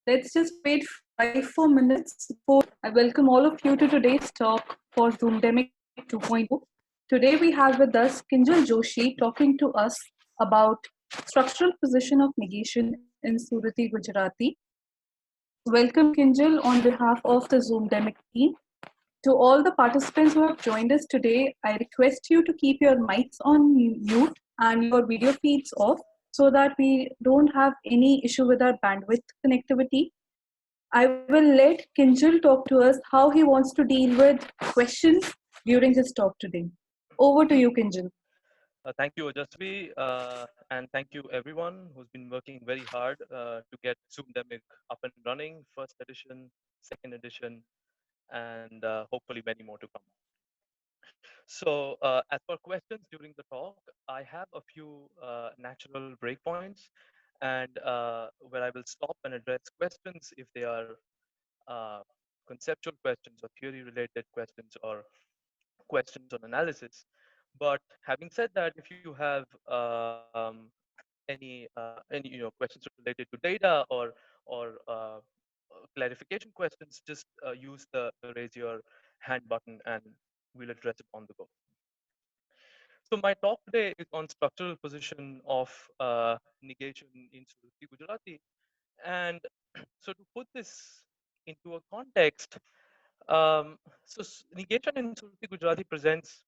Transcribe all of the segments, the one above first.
Let's just wait 5-4 minutes before I welcome all of you to today's talk for Zoomdemic 2.0. Today we have with us Kinjal Joshi talking to us about structural position of negation in Surati Gujarati. Welcome Kinjal on behalf of the Zoomdemic team. To all the participants who have joined us today, I request you to keep your mics on mute and your video feeds off so that we don't have any issue with our bandwidth connectivity. I will let Kinjal talk to us how he wants to deal with questions during his talk today. Over to you, Kinjal. Thank you, Ojasvi, and thank you everyone who's been working very hard to get Zoomdemic up and running, first edition, second edition, and hopefully many more to come. So as for questions during the talk, I have a few natural breakpoints and where I will stop and address questions if they are uh, conceptual questions or theory related questions or questions on analysis. But having said that, if you have any questions related to data or clarification questions, just use the raise your hand button and we'll address it on the go. So my talk today is on structural position of negation in Surati Gujarati. And so to put this into a context, negation in Surati Gujarati presents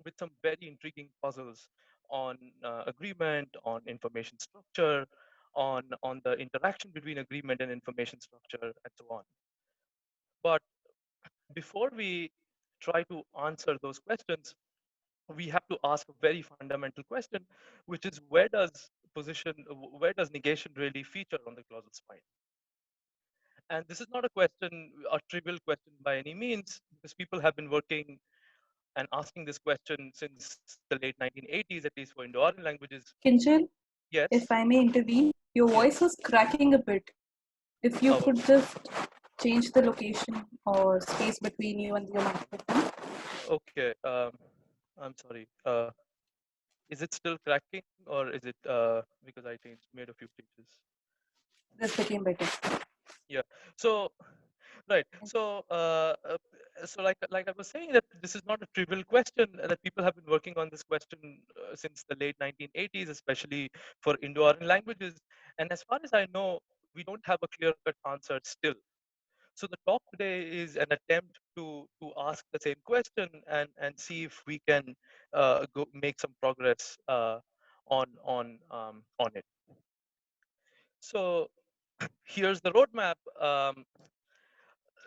with some very intriguing puzzles on agreement, on information structure, on the interaction between agreement and information structure, and so on. But before we try to answer those questions, we have to ask a very fundamental question, which is where does negation really feature on the causal spine? And this is not a trivial question by any means, because people have been working and asking this question since the late 1980s, at least for Indo-Aryan languages. Kinjal, Yes, if I may intervene, your yes. voice was cracking a bit. If you Oh, could just change the location or space between you and your microphone. okay. I'm sorry. Is it still cracking, or is it because I made a few changes? This became better. Yeah. So right. So like I was saying, that this is not a trivial question, that people have been working on this question since the late 1980s, especially for Indo-Aryan languages. And as far as I know, we don't have a clear-cut answer still. So the talk today is an attempt to ask the same question and see if we can go make some progress on it. So here's the roadmap.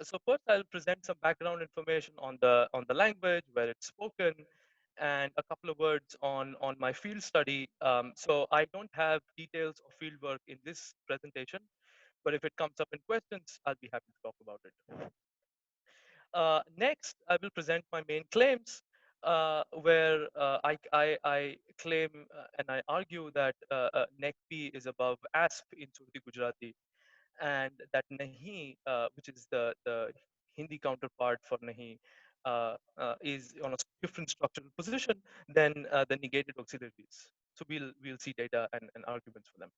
So first, I'll present some background information on the language, where it's spoken, and a couple of words on my field study. So I don't have details of field work in this presentation, but if it comes up in questions, I'll be happy to talk about it. Next, I will present my main claims, where I claim and I argue that NECP is above ASP in Surti Gujarati, and that nahi, which is the Hindi counterpart for nahi, is on a different structural position than the negated auxiliaries. So we'll see data and arguments for them.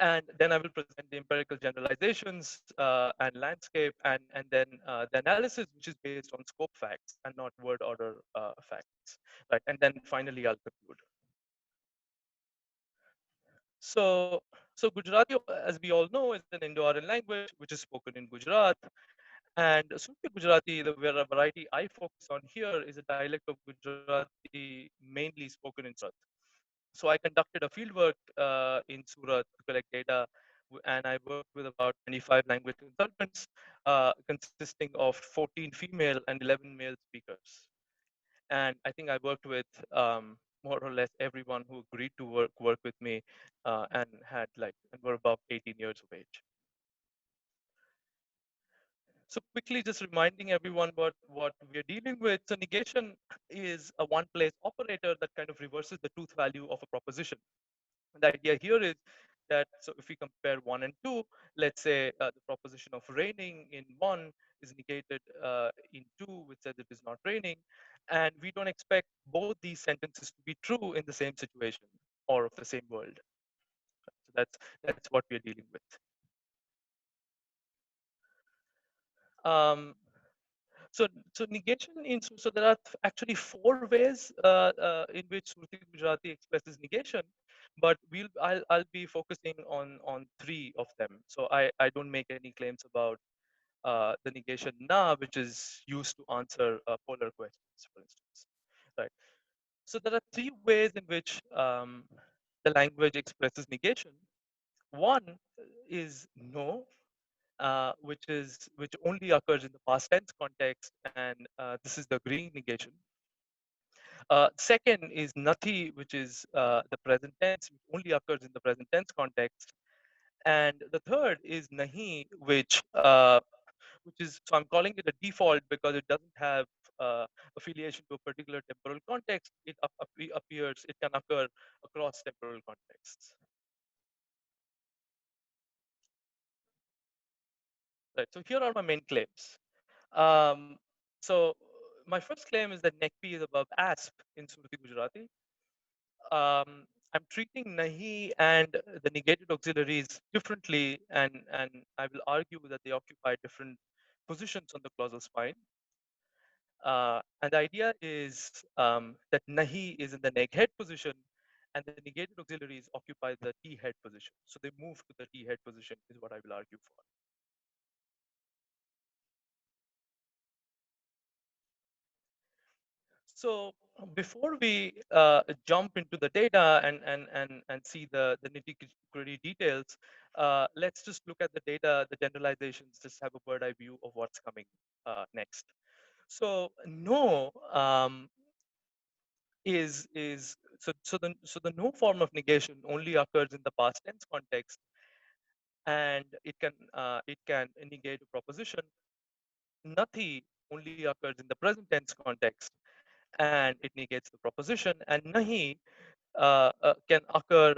And then I will present the empirical generalizations and landscape, and then the analysis, which is based on scope facts and not word order facts, right? And then finally, I'll conclude. So, so Gujarati, as we all know, is an Indo-Aryan language which is spoken in Gujarat. And Sufi Gujarati, the variety I focus on here, is a dialect of Gujarati mainly spoken in Surat. So I conducted a fieldwork in Surat to collect data, and I worked with about 25 language consultants, consisting of 14 female and 11 male speakers. And I think I worked with more or less everyone who agreed to work with me, and were above 18 years of age. So quickly, just reminding everyone what we are dealing with. So negation is a one-place operator that kind of reverses the truth value of a proposition. And the idea here is that, so if we compare 1 and 2, let's say the proposition of raining in 1 is negated in 2, which says it is not raining. And we don't expect both these sentences to be true in the same situation or of the same world. So that's what we're dealing with. Um, so negation so there are actually 4 ways in which Surati Gujarati expresses negation, but I'll be focusing on 3 of them. So I don't make any claims about the negation na, which is used to answer polar questions, for instance. Right. So there are 3 ways in which the language expresses negation. One is no, which only occurs in the past tense context, and this is the agreeing negation. Second is nati, which is the present tense, which only occurs in the present tense context, and the third is nahi, which is, so I'm calling it a default because it doesn't have affiliation to a particular temporal context. It can occur across temporal contexts. Right. So here are my main claims. Um, so my first claim is that NECP is above ASP in Surati Gujarati. I'm treating nahi and the negated auxiliaries differently, and I will argue that they occupy different positions on the clausal spine. And the idea is that nahi is in the neg head position, and the negated auxiliaries occupy the T head position. So they move to the T head position is what I will argue for. So before we jump into the data and see the nitty gritty details, let's just look at the data, the generalizations, just have a bird eye view of what's coming next. So no so the no form of negation only occurs in the past tense context, and it can negate a proposition. Nati only occurs in the present tense context, and it negates the proposition. And nahi can occur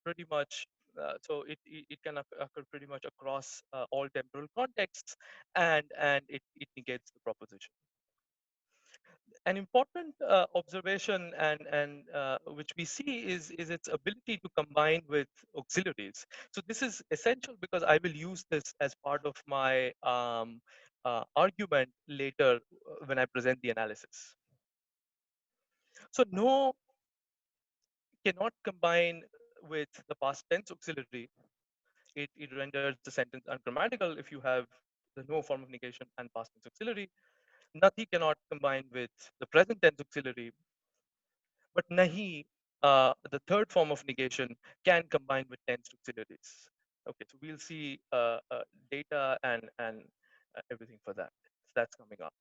pretty much. So it can occur pretty much across all temporal contexts, and it negates the proposition. An important observation and which we see is its ability to combine with auxiliaries. So this is essential because I will use this as part of my argument later when I present the analysis. So no cannot combine with the past tense auxiliary. It renders the sentence ungrammatical if you have the no form of negation and past tense auxiliary. Nati cannot combine with the present tense auxiliary, but nahi, the third form of negation, can combine with tense auxiliaries. Okay, so we'll see data and everything for that. So that's coming up.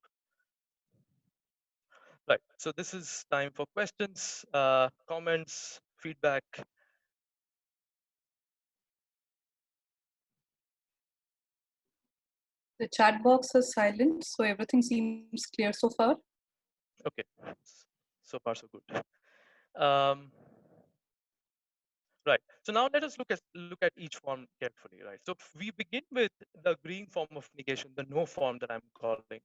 Right. So this is time for questions, comments, feedback. The chat box is silent, so everything seems clear so far. Okay, so far so good. Um, right. So now let us look at each form carefully. Right. So we begin with the agreeing form of negation, the no form that I'm calling.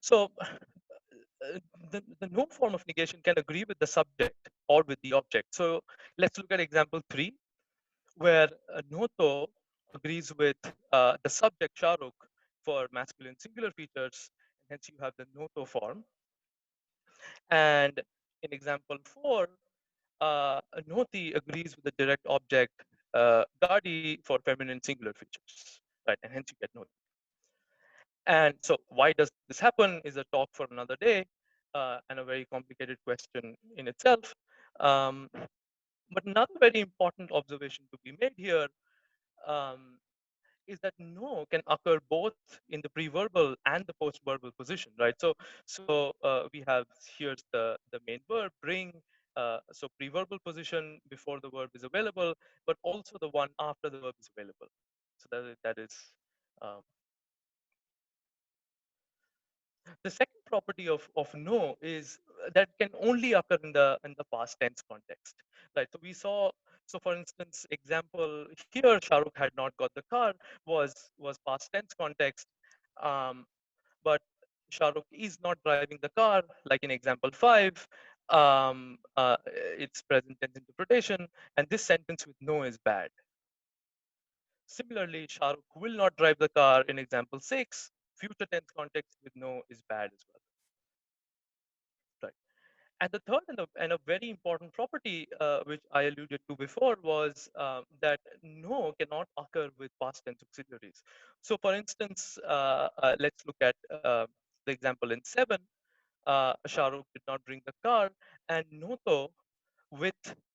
So the no form of negation can agree with the subject or with the object. So let's look at example 3, where noto agrees with the subject Shahrukh for masculine singular features, and hence you have the noto form. And in example 4, noti agrees with the direct object Gadi for feminine singular features, right? And hence you get noti. And so why does this happen is a talk for another day, and a very complicated question in itself. Um, but another very important observation to be made here um, is that no can occur both in the pre-verbal and the post-verbal position, right? So we have, here's the main verb bring. So pre-verbal position before the verb is available, but also the one after the verb is available. So that is um, the second property of no is that can only occur in the past tense context, right? So we saw, so for instance, example here, Shahrukh had not got the car was past tense context, but Shahrukh is not driving the car, like in example 5. its present tense interpretation, and this sentence with no is bad. Similarly, Shahrukh will not drive the car in example 6. Future tense context with no is bad as well. Right. And the third and a very important property, which I alluded to before, was that no cannot occur with past tense auxiliaries. So, for instance, let's look at the example in 7. Shahrukh did not bring the car, and noto with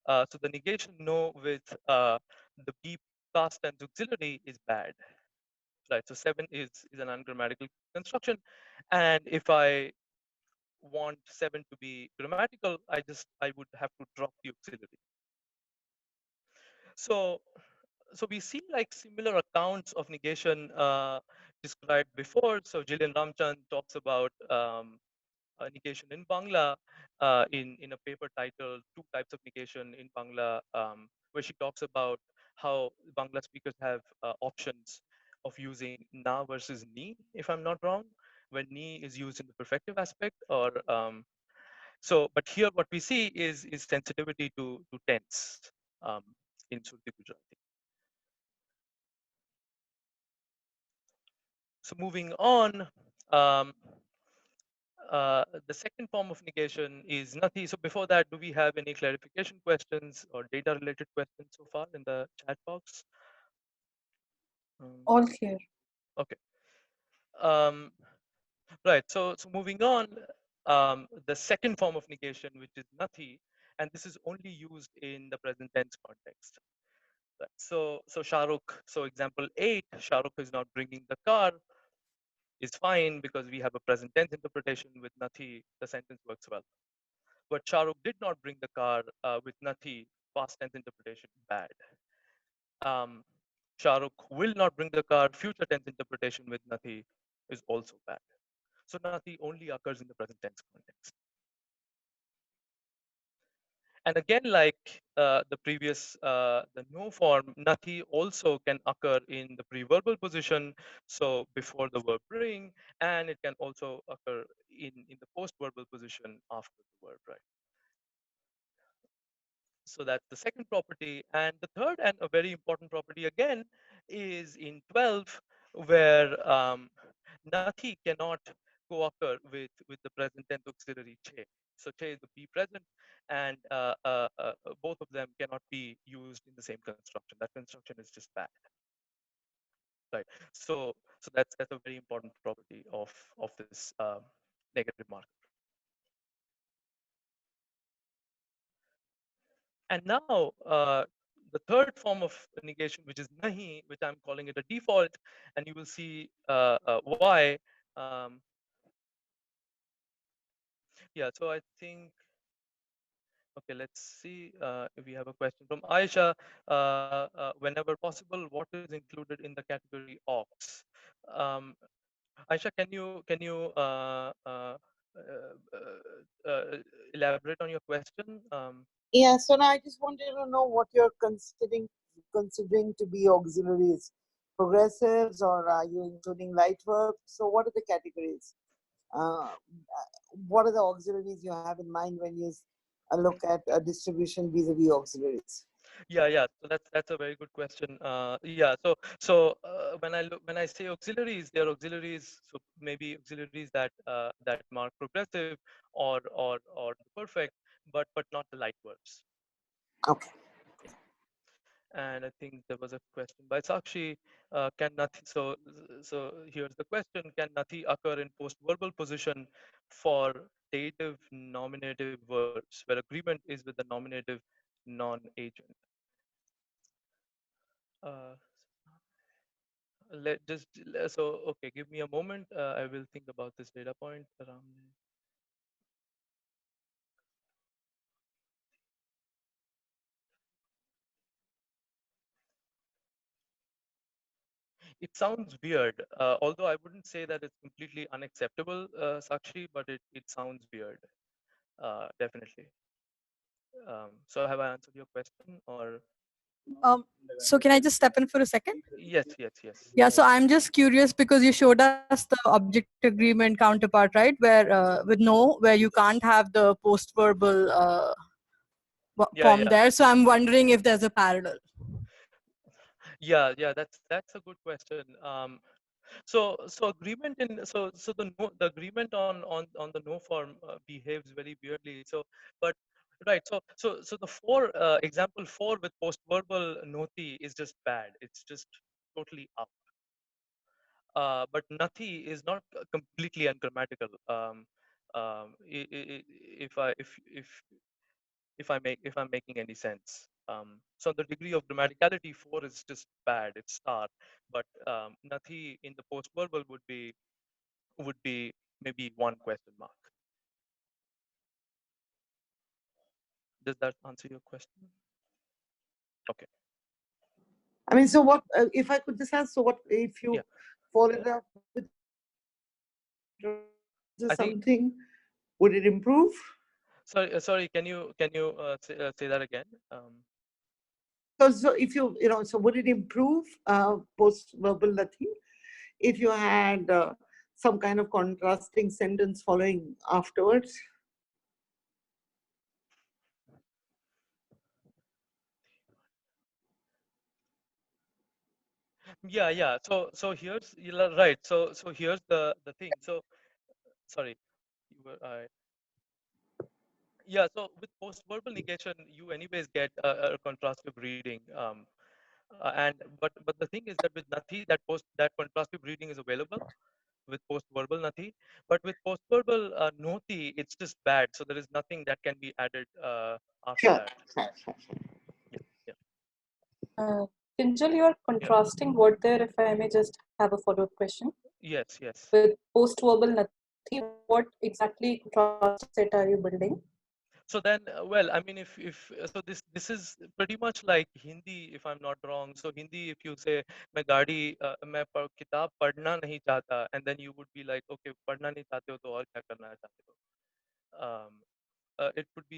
so the negation no with the be past tense auxiliary is bad, right? So 7 is an ungrammatical construction, and if I want 7 to be grammatical, I would have to drop the auxiliary. So so we see like similar accounts of negation described before. So Jillian Ramchand talks about negation in Bangla in a paper titled Two Types of Negation in Bangla, where she talks about how Bangla speakers have options of using na versus ni, if I'm not wrong, when ni is used in the perfective aspect. Or so, but here what we see is sensitivity to tense um, in Surati Gujarati. So moving on. Um, the second form of negation is nathi. So before that, do we have any clarification questions or data related questions so far in the chat box? Um, All clear. okay. Um, right. So moving on, the second form of negation, which is nathi, and this is only used in the present tense context. Right. So Shahrukh. So example 8, Shahrukh is not bringing the car is fine because we have a present tense interpretation with nathi. The sentence works well. But Shahrukh did not bring the car with Nathi, past tense interpretation, bad. Um, Shahrukh will not bring the car, future tense interpretation with Nathi is also bad. So Nathi only occurs in the present tense context. And again, like the previous, the no form, Nathi also can occur in the preverbal position, so before the verb bring, and it can also occur in the post-verbal position after the verb, right? So that's the second property. And the third and a very important property again is in 12, where nathi cannot co-occur with the present tense auxiliary che. So che is the be present, and both of them cannot be used in the same construction. That construction is just bad, right? So that's a very important property of this negative marker. And now the third form of negation, which is nahi, which I'm calling it a default, and you will see why. Um, yeah, so I think, okay, let's see if we have a question from Aisha. Whenever possible, what is included in the category aux? Um, Aisha, can you elaborate on your question? Yeah, so now I just wanted to know what you're considering to be auxiliaries, progressives, or are you including light verbs? So what are the categories? What are the auxiliaries you have in mind when you look at a distribution vis-a-vis auxiliaries? Yeah. So that's a very good question. Yeah. So when I say auxiliaries, they are auxiliaries. So maybe auxiliaries that mark progressive or perfect, but not the light verbs. Okay. And I think there was a question by Sakshi. Can Nathi? So here's the question: Can Nathi occur in post-verbal position for dative nominative verbs where agreement is with the nominative non-agent? Uh, so okay, give me a moment. I will think about this data point around. It sounds weird, although I wouldn't say that it's completely unacceptable, Sakshi, but it sounds weird, definitely. So have I answered your question or? So can I just step in for a second? Yes, yes, yes. Yeah, so I'm just curious because you showed us the object agreement counterpart, right? Where with no, where you can't have the post-verbal Yeah, form yeah, there. So I'm wondering if there's a parallel. yeah, yeah. That's a good question. So agreement in so the no, the agreement on the no form behaves very weirdly. So, but right. So the example four with post verbal noti is just bad. It's just totally up. But nathi is not completely ungrammatical. If I if I'm making any sense. So the degree of grammaticality four is just bad. It's star, but nathi in the post verbal would be maybe one question mark. Does that answer your question? Okay. I mean, so what, if I could just ask, so what if Yeah. you follow it up with I think. something, would it improve? Sorry. Can you say that again? So if you so would it improve post-verbal nothing if you had some kind of contrasting sentence following afterwards? Yeah. So here's right. So here's the thing. So sorry. You were I. Yeah. So with post-verbal negation, you anyways get a contrastive reading. But the thing is that with nathi, that contrastive reading is available with post-verbal nathi, but with post-verbal noti, it's just bad. So there is nothing that can be added after Sure, that. sure, sure. Yeah, yeah, Kinjal, you are yeah. contrasting what there, if I may just have a follow-up question. Yes, yes. With post-verbal nothing, what exactly contrasting set are you building? So then, well, I mean, if so, this is pretty much like Hindi, if I'm not wrong. So Hindi, if you say मैं किताब पढ़ना नहीं चाहता, and then you would be like, okay, पढ़ना नहीं चाहते हो तो और क्या करना चाहते हो? It would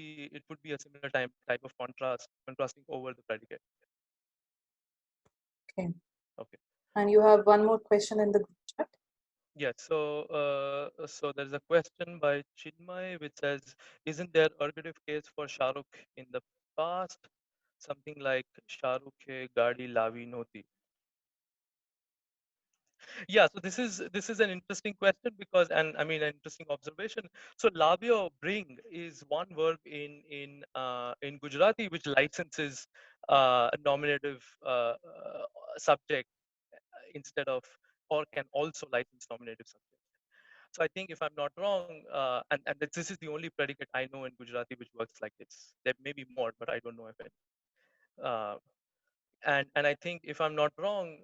be a similar type of contrasting over the predicate. Okay. Okay. And you have one more question in the group chat. Yes. So there's a question by Chinmay which says, isn't there ergative case for Shahrukh in the past? Something like Shahrukh hai gaadi lavi noti. Yeah, so this is an interesting question because, and I mean an interesting observation. So labio bring is one verb in Gujarati which licenses a nominative subject instead of, or can also license nominative subject. So I think if I'm not wrong, and this is the only predicate I know in Gujarati which works like this. There may be more, but I don't know if any. Uh, and I think if I'm not wrong,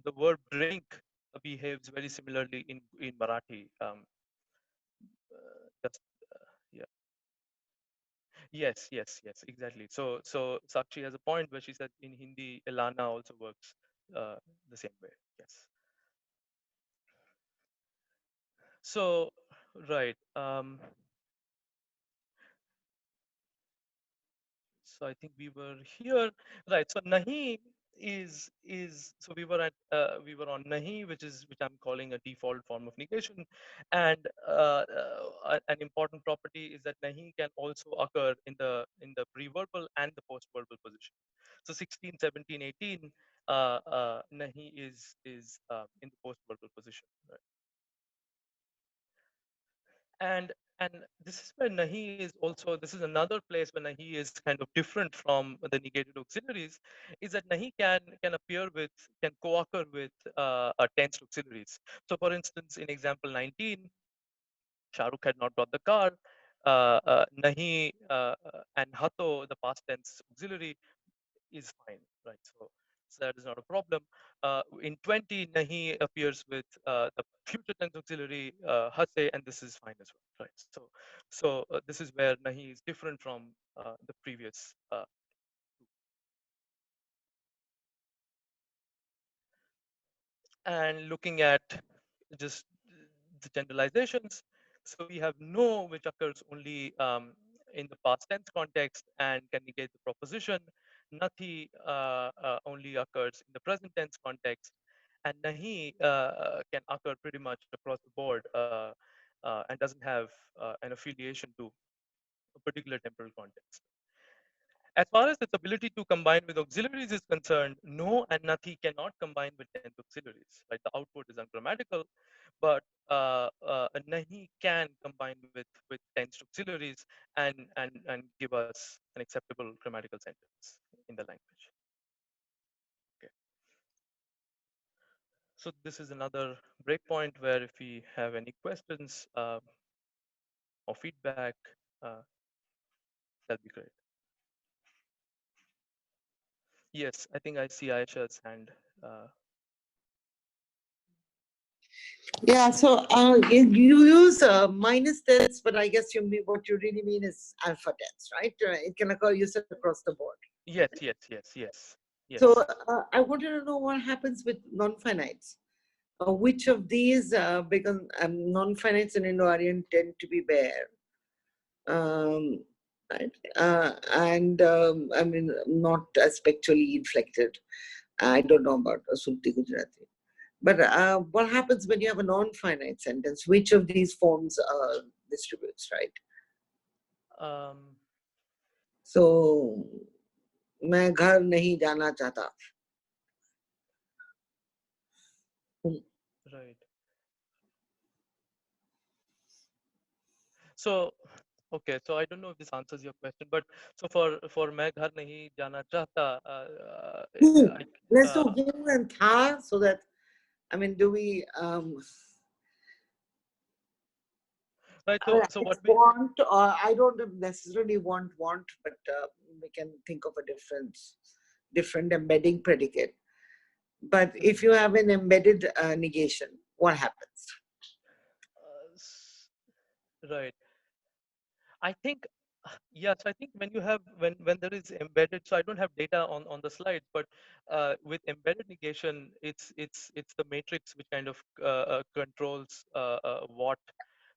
the word drink behaves very similarly in Marathi. Just yeah. Yes, exactly. So Sakshi has a point where she said in Hindi, Elana also works uh, the same way. Yes. So right. So I think we were here, right? So nahi is so we were on nahi, which I'm calling a default form of negation, and an important property is that nahi can also occur in the preverbal and the postverbal position. So 16, 17, 18, nahi is in the postverbal position, right? And this is where nahi is also, this is another place where nahi is kind of different from the negated auxiliaries, is that nahi can appear with, can co-occur with tensed auxiliaries. So for instance, in example 19, Shahrukh had not brought the car, nahi and hato, the past tense auxiliary, is fine, right? So that is not a problem. In 20, nahi appears with the future tense auxiliary hase, and this is fine as well, right? So this is where nahi is different from the previous. And looking at just the generalizations, so we have no, which occurs only in the past tense context and can negate the proposition. nathi only occurs in the present tense context, and nahi can occur pretty much across the board and doesn't have an affiliation to a particular temporal context. As far as its ability to combine with auxiliaries is concerned, no and nathi cannot combine with tense auxiliaries. Right, the output is ungrammatical, but nahi can combine with tense auxiliaries and give us an acceptable grammatical sentence in the language. Okay. So this is another breakpoint where if we have any questions or feedback, uh, that'll be great. Yes, I think I see Aisha's hand. Yeah, so you use minus tense, but I guess what you really mean is alpha tense, right? It can occur, you said, across the board. Yes, yes, yes, yes, yes. So I wanted to know what happens with non-finites. Which of these, because non-finites in Indo-Aryan tend to be bare, right? I mean, not as spectrally inflected. I don't know about Surati Gujarati. But what happens when you have a non-finite sentence? Which of these forms distributes, right? So, मैं घर नहीं जाना चाहता. Right. So, okay, so I don't know if this answers your question, but so for मैं घर नहीं जाना चाहता, Let's do who and tha, so that, I mean, do we right? So what it's we want, or I don't necessarily want, but we can think of a different embedding predicate. But if you have an embedded negation, what happens? Right. I think yes, I think when you have when there is embedded, so I don't have data on the slides, but with embedded negation, it's the matrix which kind of controls what.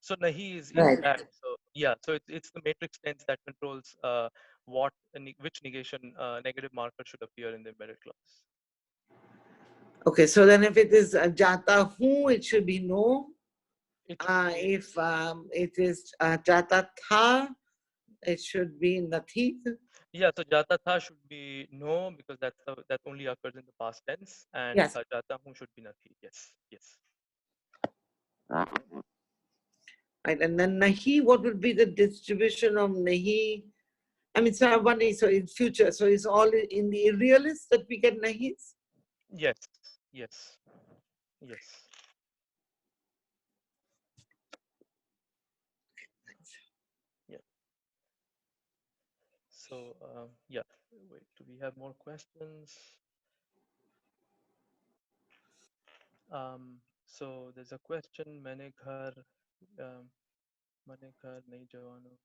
So nahi is Right. that. So yeah, so it's the matrix tense that controls what which negation negative marker should appear in the embedded clause. Okay, so then if it is jata hu, it should be no. If it is jata tha, it should be nathi. Yeah, so jata tha should be no because that only occurs in the past tense, and Yes. jata hu should be nathi. Yes, yes. Right, and then nahi, what would be the distribution of nahi? I mean, Savani, so in future, so it's all in the irrealists that we get nahis? Yes, yes, yes. Yeah. So yeah, wait, do we have more questions? So there's a question, um, मैंने घर नहीं जवानों.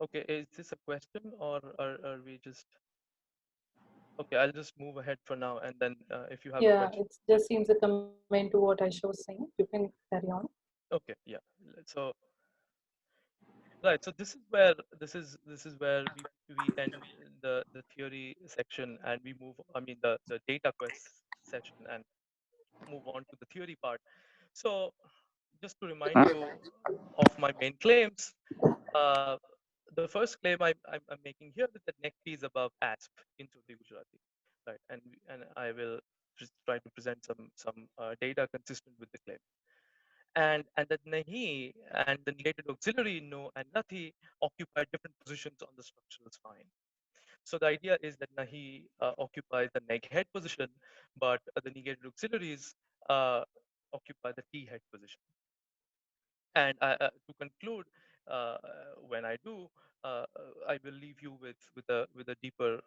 Okay, is this a question or are we just? Okay, I'll just move ahead for now, and then if you have a Yeah, question. it just seems a comment to what Aisha was saying. You can carry on. Okay, yeah. So right, so this is where we end the theory section and we move. I mean the data quest session and move on to the theory part. So just to remind you of my main claims, uh, the first claim I'm making here is that NECT is above ASP in Surati Gujarati, right? And I will just try to present some data consistent with the claim. And that nahi and the negated auxiliary no and nathi occupy different positions on the structural spine. So the idea is that nahi occupies the neg head position, but the negated auxiliaries occupy the T head position. And to conclude, uh, when I do, I will leave you with a deeper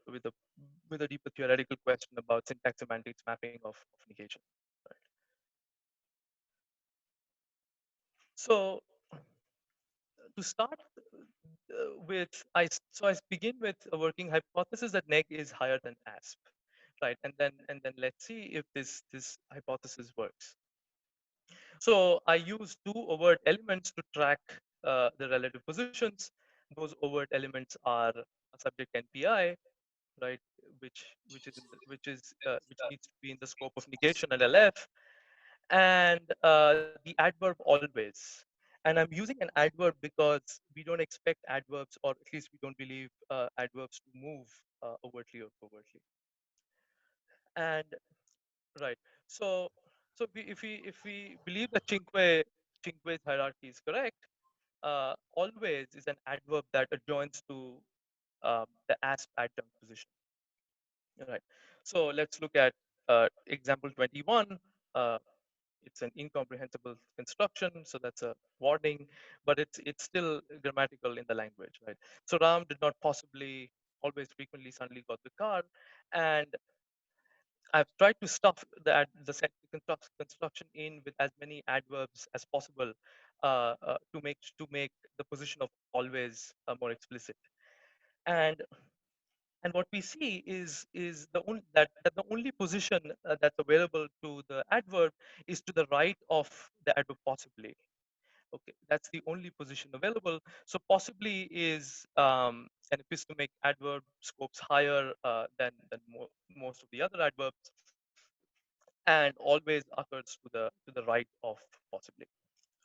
theoretical question about syntax semantics mapping of negation. Right. So to start so I begin with a working hypothesis that neg is higher than asp, right? And then let's see if this hypothesis works. So I use two overt elements to track the relative positions. Those overt elements are a subject NPI right? Which needs to be in the scope of negation and LF, and the adverb always. And I'm using an adverb because we don't expect adverbs, or at least we don't believe adverbs to move overtly or covertly. And right, so if we believe that Cinque's hierarchy is correct, always is an adverb that adjoins to the asp adjunct position. Right. So let's look at example 21. Uh, it's an incomprehensible construction, so that's a warning, but it's still grammatical in the language, right? So Ram did not possibly, always, frequently, suddenly got the car, and I've tried to stuff the construction in with as many adverbs as possible to make the position of always more explicit. And what we see is that the only position that's available to the adverb is to the right of the adverb possibly. Okay, that's the only position available. So possibly is an epistemic adverb, scopes higher than most of the other adverbs, and always occurs to the right of possibly.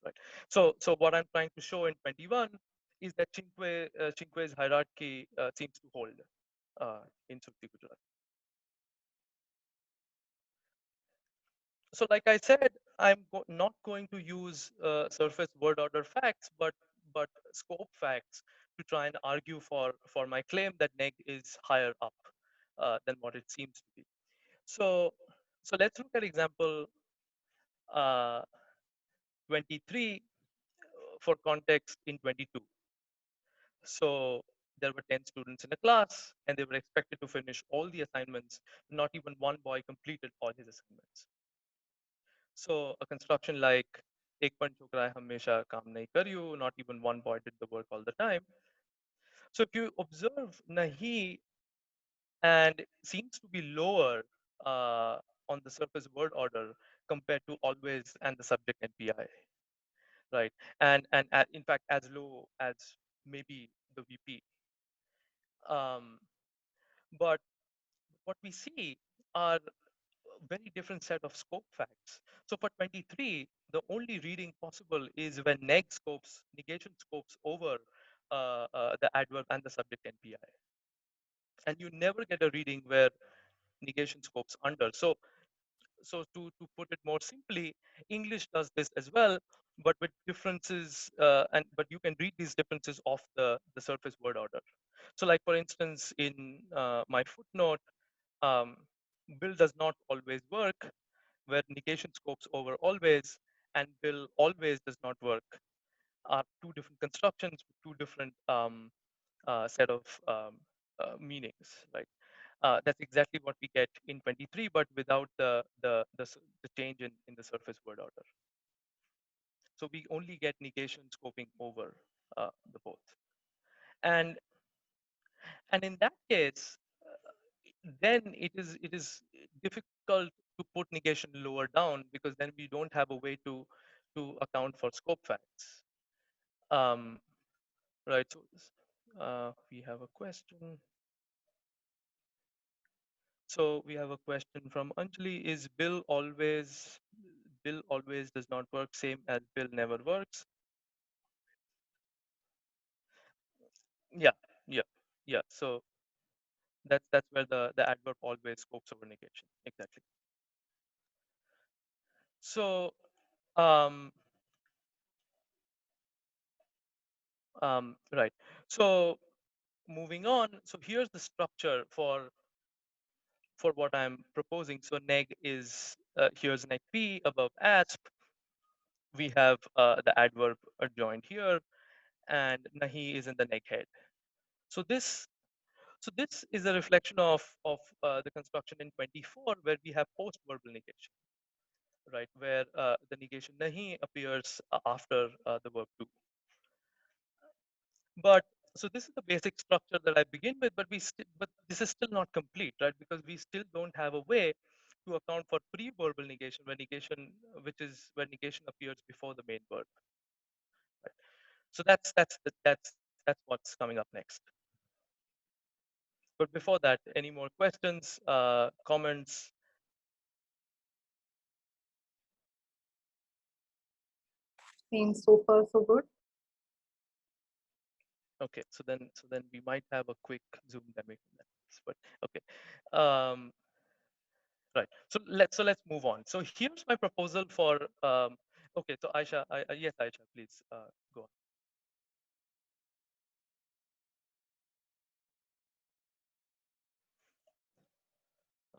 Right. So what I'm trying to show in 21 is that Cinque's hierarchy seems to hold in Surati Gujarati. So like I said, not going to use surface word order facts, but scope facts to try and argue for my claim that neg is higher up than what it seems to be. So let's look at example uh, 23 for context in 22. So there were 10 students in a class, and they were expected to finish all the assignments. Not even one boy completed all his assignments. So a construction like एक पण छोकरा हमेशा काम नहीं करियो, not even one boy did the work all the time. So if you observe nahi, and seems to be lower on the surface word order compared to always and the subject NPI, right? And in fact as low as maybe the VP. Um, but what we see are a very different set of scope facts. So for 23, the only reading possible is when negation scopes over the adverb and the subject NPI. And you never get a reading where negation scopes under. So to put it more simply, English does this as well, but with differences, but you can read these differences off the surface word order. So like for instance, in my footnote, um, Bill does not always work, where negation scopes over always, and Bill always does not work, are two different constructions with two different set of meanings, right? That's exactly what we get in 23, but without the change in the surface word order. So we only get negation scoping over the both. And in that case, then it is difficult to put negation lower down, because then we don't have a way to account for scope facts. Um, right. So we have a question. So we have a question from Anjali. Is Bill always does not work same as Bill never works? Yeah, yeah, yeah. So that's where the adverb always scopes over negation. Exactly. So um, right. So moving on. So here's the structure for what I'm proposing. So neg is here's neg p above asp. We have the adverb adjoined here, and nahi is in the neg head. So this is a reflection of the construction in 24, where we have post-verbal negation, right? Where the negation nahi appears after the verb to. But so this is the basic structure that I begin with, but this is still not complete, right? Because we still don't have a way to account for pre-verbal negation, which is where negation appears before the main verb. Right? So that's what's coming up next. But before that, any more questions, comments? Seems so far so good. Okay, so then we might have a quick Zoomdemic, but okay. Um, right. So let's move on. So here's my proposal for. Okay, so Aisha, yes, Aisha, please go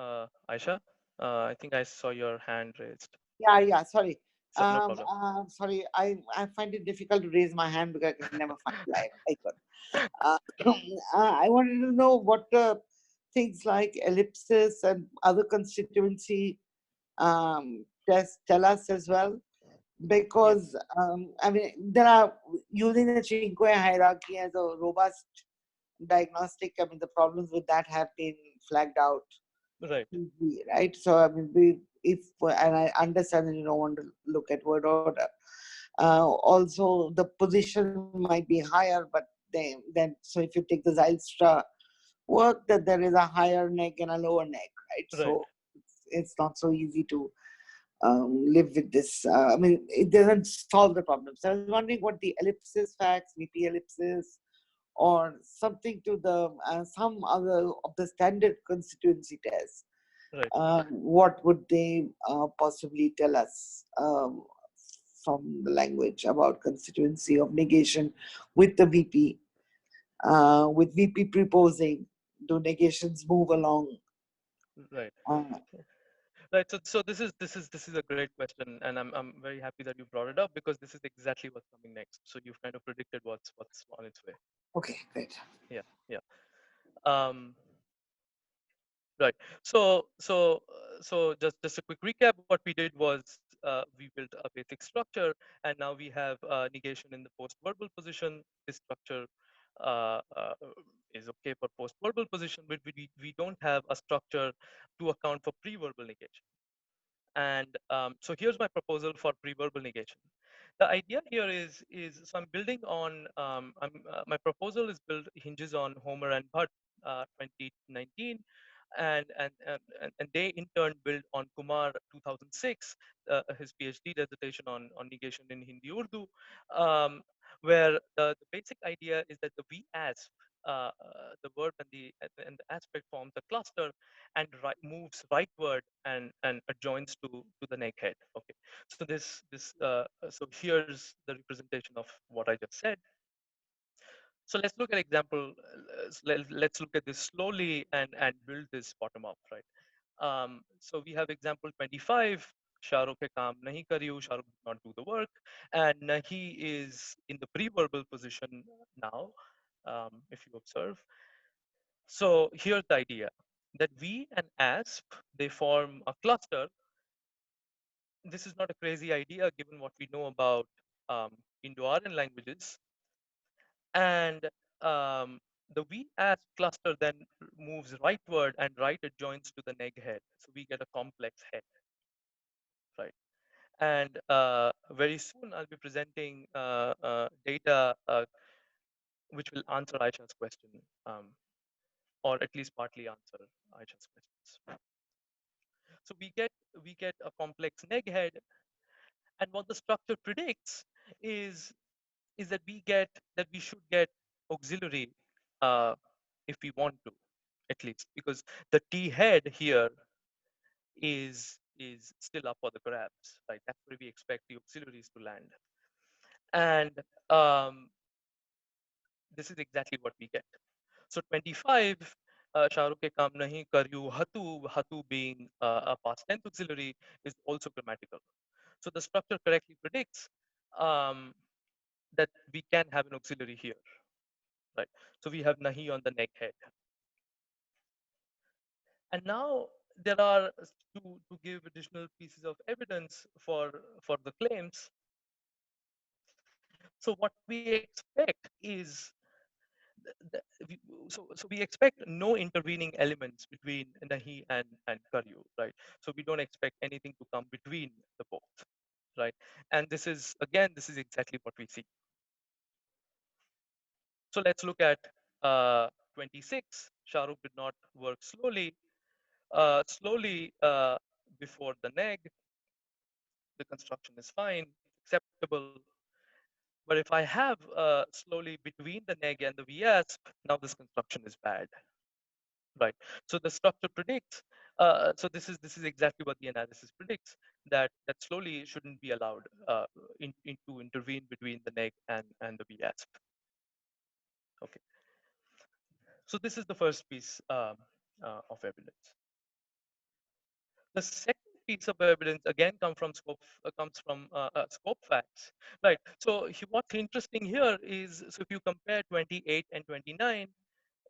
on. Aisha, I think I saw your hand raised. Yeah, sorry. So, no problem. Sorry, I find it difficult to raise my hand because I can never find live icon. I wanted to know what things like ellipsis and other constituency tests tell us as well. Because, I mean, there are, using the Cinque hierarchy as a robust diagnostic, I mean, the problems with that have been flagged out. Right. Right. So, I mean, and I understand that you don't want to look at word order. Also, the position might be higher, but then so if you take the Zylstra work, that there is a higher neck and a lower neck, right? Right. So it's not so easy to live with this. I mean, it doesn't solve the problem. So I was wondering what the ellipsis facts, VP ellipsis, or something to the some other of the standard constituency tests. Right. What would they possibly tell us from the language about constituency of negation with the VP? With VP proposing, do negations move along? Right. Uh, Right. So this is a great question, and I'm very happy that you brought it up because this is exactly what's coming next. So you've kind of predicted what's on its way. okay, great. Yeah. Yeah. Um, right. So just a quick recap. What we did was we built a basic structure, and now we have negation in the post-verbal position. This structure is okay for post-verbal position, but we don't have a structure to account for pre-verbal negation. And so here's my proposal for pre-verbal negation. The idea here is so I'm building on my proposal is built hinges on Homer and Bhatt 2019, and they in turn built on Kumar 2006, his PhD dissertation on negation in Hindi Urdu, where the basic idea is that the VASP, the verb and the aspect forms a cluster and moves rightward and adjoins to the neck head. Okay, so so here's the representation of what I just said. So let's look at example. Let's look at this slowly and build this bottom up, right? So we have example 25. Shahrukh ke kaam nahi kariyu. Shahrukh did not do the work, and Nahi is in the pre-verbal position now. If you observe, so here's the idea that V and ASP, they form a cluster. This is not a crazy idea given what we know about Indo-Aryan languages. And the V-ASP cluster then moves rightward and right adjoins to the neg head. So we get a complex head, right? And very soon I'll be presenting data which will answer Aisha's question, or at least partly answer Aisha's questions. So we get a complex neg head, and what the structure predicts is that we should get auxiliary if we want to, at least, because the T head here is still up for the grabs, right? That's where we expect the auxiliaries to land, and this is exactly what we get. So 25, Shahrukh ke kaam nahi karyu hatu being a past tense auxiliary is also grammatical. So the structure correctly predicts that we can have an auxiliary here, right? So we have nahi on the neck head. And now there are, to give additional pieces of evidence for the claims. So what we expect is so we expect no intervening elements between nahi and karyu, right? So we don't expect anything to come between the both, right? And this is exactly what we see. So let's look at 26. Shahrukh did not work slowly. Slowly before the neg, the construction is fine, acceptable. But if I have slowly between the neg and the VS, now this construction is bad, right? So the structure predicts. So this is exactly what the analysis predicts, that slowly shouldn't be allowed to intervene between the neg and the VS. Okay. So this is the first piece of evidence. The second piece of evidence again comes from scope facts, right? So what's interesting here is, so if you compare 28 and 29,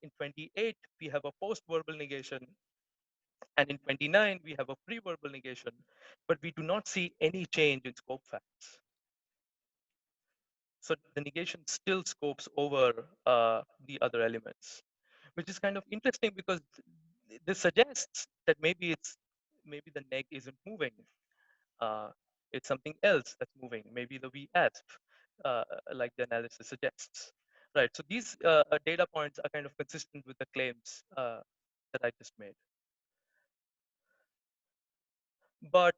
in 28 we have a post-verbal negation, and in 29 we have a pre-verbal negation, but we do not see any change in scope facts. So the negation still scopes over the other elements, which is kind of interesting because this suggests that maybe the neg isn't moving. It's something else that's moving, maybe the VASP, like the analysis suggests. Right. So these data points are kind of consistent with the claims that I just made. But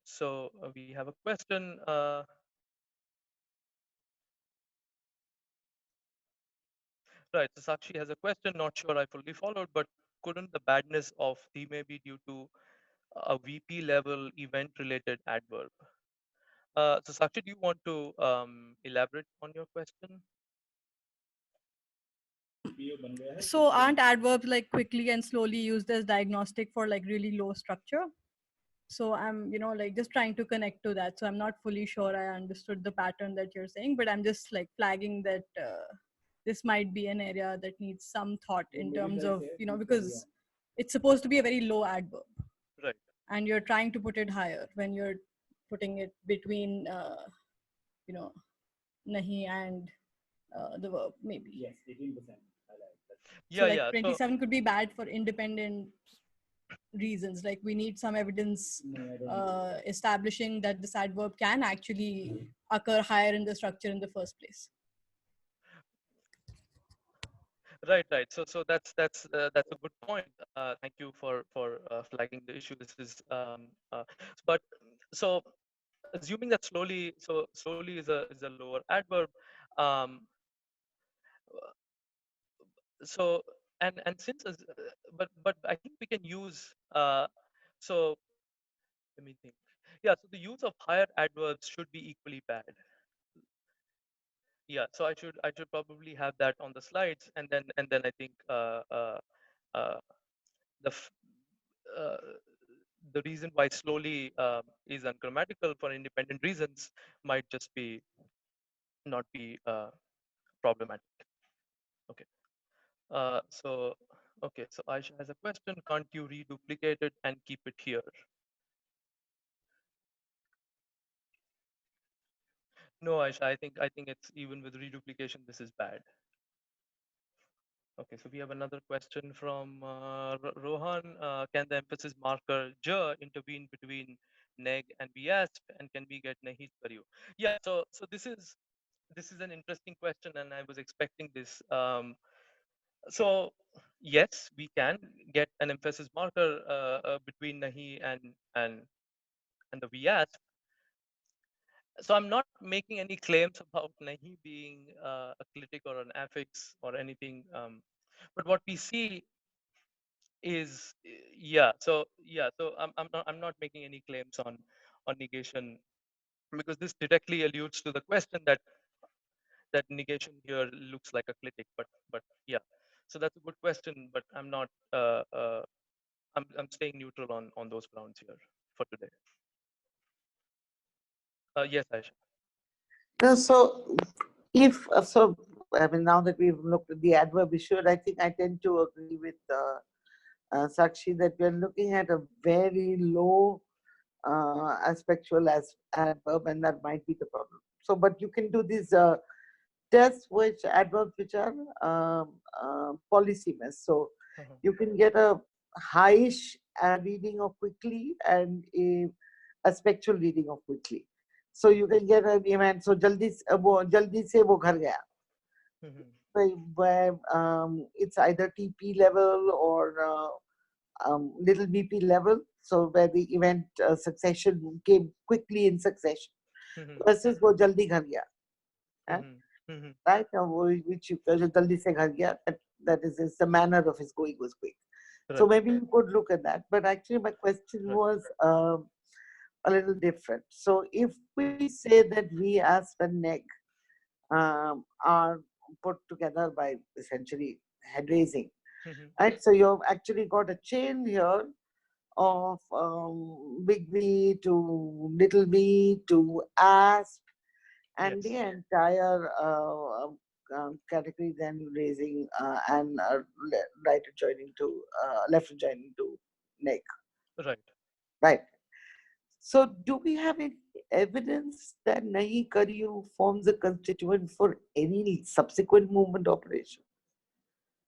so we have a question. Right. So Sakshi has a question. Not sure I fully followed, but couldn't the badness of theme be due to a VP level event related adverb? So Sakshi, do you want to elaborate on your question? So aren't adverbs like quickly and slowly used as diagnostic for like really low structure? So I'm, like just trying to connect to that. So I'm not fully sure I understood the pattern that you're saying, but I'm just like flagging that this might be an area that needs some thought in terms of, because it's supposed to be a very low adverb. Right. And you're trying to put it higher when you're putting it between, nahi and the verb, maybe. Yes, 18%. So like Yeah. 27 could be bad for independent reasons. Like we need some evidence establishing that this adverb can actually occur higher in the structure in the first place. Right. So that's a good point. Thank you for flagging the issue. This is but so assuming that slowly is a lower adverb. Um, so and since but I think we can use so let me think. Yeah. So the use of higher adverbs should be equally bad. Yeah. So I should probably have that on the slides, and then I think uh, the uh, the reason why slowly is ungrammatical for independent reasons might just be not be problematic. Okay. So okay. So Aisha has a question. Can't you reduplicate it and keep it here? No, Aisha. I think it's even with reduplication. This is bad. Okay, so we have another question from Rohan. Can the emphasis marker j intervene between neg and VASP, and can we get nahi per you? Yeah, so this is an interesting question, and I was expecting this. So yes, we can get an emphasis marker between nahi and the VASP. So I'm not making any claims about nahi being a clitic or an affix or anything. But what we see is so I'm not making any claims on negation, because this directly alludes to the question that negation here looks like a clitic, but yeah, so that's a good question, but I'm not I'm staying neutral on those grounds here for today. Yes, Aisha. No, so if so, I mean, now that we've looked at the adverb issue, I think I tend to agree with Sakshi that we're looking at a very low aspectual as adverb, and that might be the problem. So, but you can do these tests which adverbs which are polysemous. So you can get a highish reading of quickly and a spectral reading of quickly. So you can get an event. So jaldi se wo ghar gaya. where it's either TP level or little BP level, so where the event succession came quickly in succession, versus वो जल्दी घर गया, right? Which you जल्दी से घर गया, that is the manner of his going was quick. So maybe you could look at that, but actually my question was a little different. So if we say that we as the neck are put together by essentially head raising, right? So you've actually got a chain here of big V to little v to asp, and the entire category then raising and right adjoining to left adjoining to neck. Right. Right. So do we have any evidence that Nahi Karyu forms a constituent for any subsequent movement operation?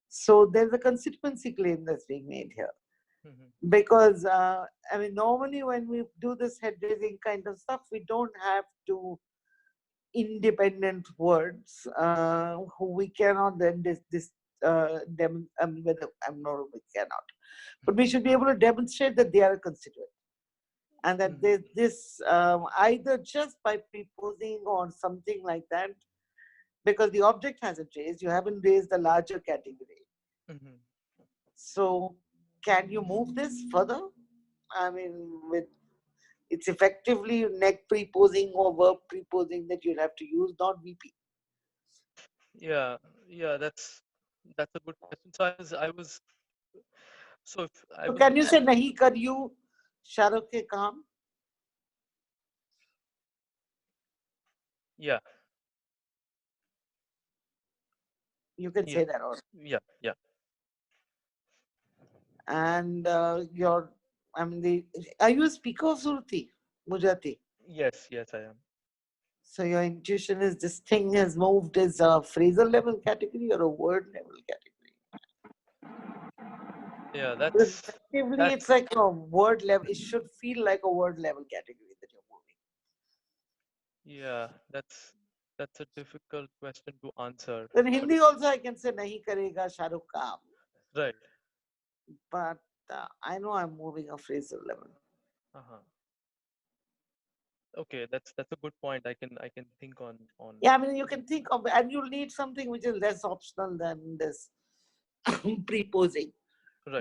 So there's a constituency claim that's being made here. Because, I mean, normally when we do this head raising kind of stuff, we don't have to independent words who we cannot then whether I'm not we cannot, but we should be able to demonstrate that they are a constituent, and that this either just by preposing or something like that, because the object hasn't raised, you haven't raised the larger category. So can you move this further? I mean, with it's effectively neck preposing or verb preposing that you'll have to use, not VP. Yeah, that's a good question. So I was so if I So was can you say nahi kar you Shahrukh ke kaam? yeah, You can say that also. yeah. And I mean, are you a speaker of Surati Gujarati? Yes, I am. So your intuition is this thing has moved as a phrasal level category or a word level category? Yeah, Because effectively it's like a word level. It should feel like a word level category that you're moving. Yeah, that's a difficult question to answer. In Hindi also I can say nahi karega Shahrukh kaam. Right. But I know I'm moving a phrasal level. Okay, that's a good point. I can think on. Yeah, I mean you can think of, and you'll need something which is less optional than this preposing,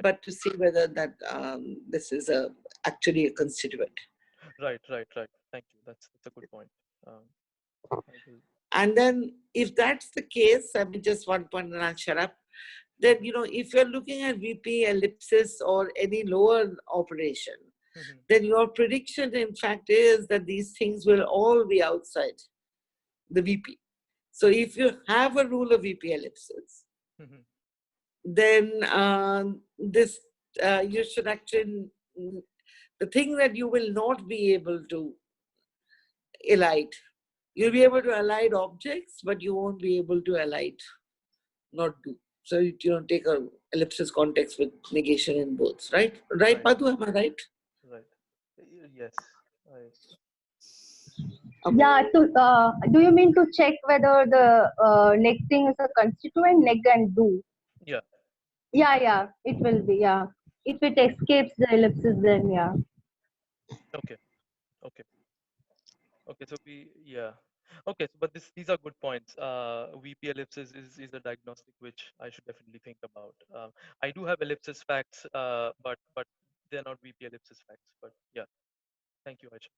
but to see whether that this is actually a constituent. Right. Thank you. That's a good point. And then if that's the case, I mean just one point and I'll shut up. Then if you're looking at VP, ellipsis, or any lower operation, then your prediction in fact is that these things will all be outside the VP. So if you have a rule of VP ellipsis, then this you should actually, the thing that you will not be able to elide, you'll be able to elide objects, but you won't be able to elide not do. So take a ellipsis context with negation in both, right? Right, Madhu, am I right? Right. Yes. Yeah, do you mean to check whether the neck thing is a constituent, neck and do? Yeah. Yeah, it will be, yeah. If it escapes the ellipsis, then yeah. Okay. So okay, so but these are good points. VP ellipsis is a diagnostic which I should definitely think about. I do have ellipsis facts, but they're not VP ellipsis facts. But yeah, thank you, Aisha.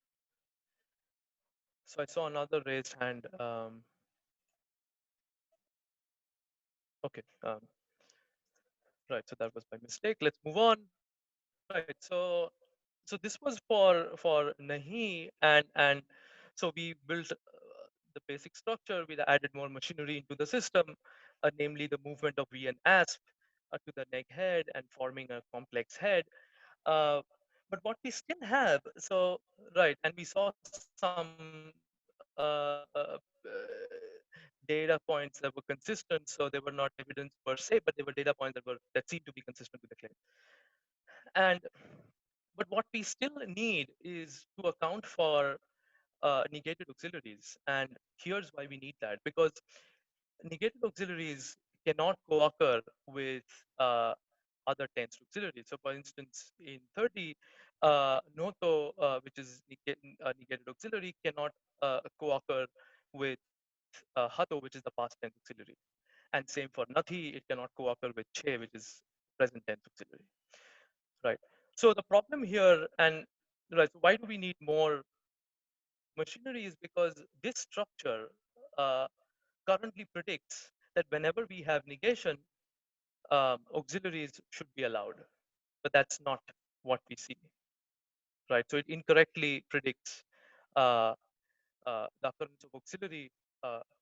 So I saw another raised hand. Okay. Right. So that was my mistake. Let's move on. Right. So this was for Nahi, and so we built the basic structure. We added more machinery into the system, namely the movement of V and ASP to the neck head and forming a complex head. But what we still have, so right, and we saw some data points that were consistent, so they were not evidence per se, but they were data points that seemed to be consistent with the claim. And but what we still need is to account for negated auxiliaries, and here's why we need that, because negated auxiliaries cannot co-occur with other tense auxiliaries. So, for instance, in 30, noto, which is negated auxiliary, cannot co-occur with hato, which is the past tense auxiliary. And same for nathi, it cannot co-occur with che, which is present tense auxiliary. Right. So the problem here, and right, so why do we need more machinery is because this structure uh, currently predicts that whenever we have negation, auxiliaries should be allowed, but that's not what we see, right? So it incorrectly predicts uh, the occurrence of auxiliary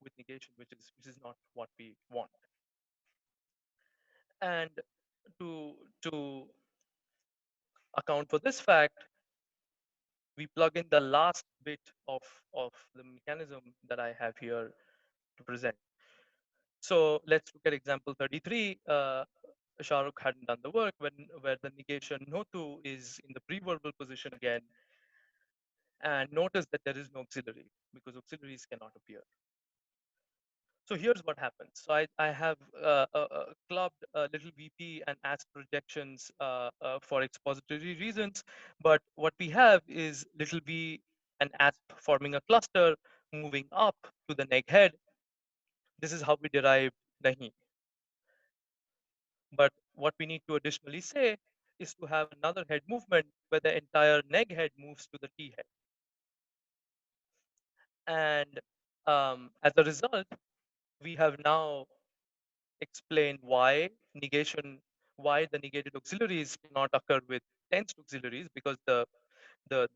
with negation, which is not what we want. And to account for this fact, we plug in the last bit of the mechanism that I have here to present. So let's look at example 33. Shahrukh hadn't done the work where the negation notu is in the pre-verbal position again, and notice that there is no auxiliary because auxiliaries cannot appear. So here's what happens. So I have clubbed little VP and asked projections for expository reasons, but what we have is little v and asp forming a cluster moving up to the neg head. This is how we derived nahi. But what we need to additionally say is to have another head movement where the entire neg head moves to the T head. And as a result, we have now explained why the negated auxiliaries cannot occur with tensed auxiliaries, because the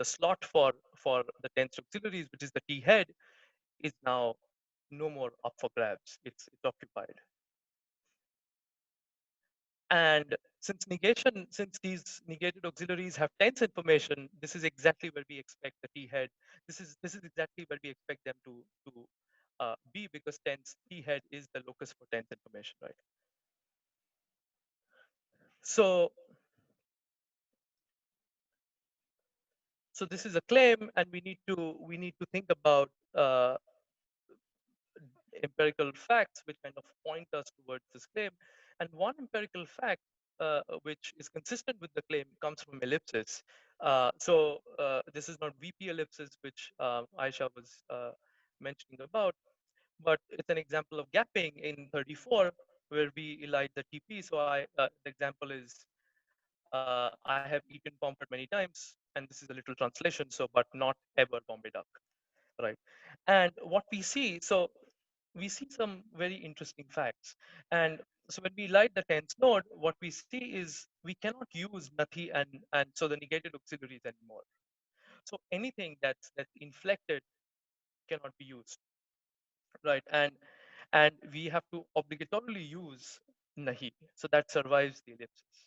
slot for the tensed auxiliaries, which is the T head, is now no more up for grabs. It's occupied. And since these negated auxiliaries have tense information, this is exactly where we expect the T head. This is exactly where we expect them to be, because tense T head is the locus for tense information, right? So this is a claim, and we need to think about empirical facts which kind of point us towards this claim. And one empirical fact which is consistent with the claim comes from ellipsis. This is not VP ellipsis, which Aisha was mentioning about, but it's an example of gapping in 34 where we elide the TP. So the example is I have eaten pomfret many times, and this is a literal translation. So, but not ever Bombay duck, right? And what we see, so we see some very interesting facts. And so when we light the tens node, what we see is we cannot use nathi and so the negated auxiliaries anymore. So anything that's inflected cannot be used, right? And we have to obligatorily use nahi, so that survives the ellipsis.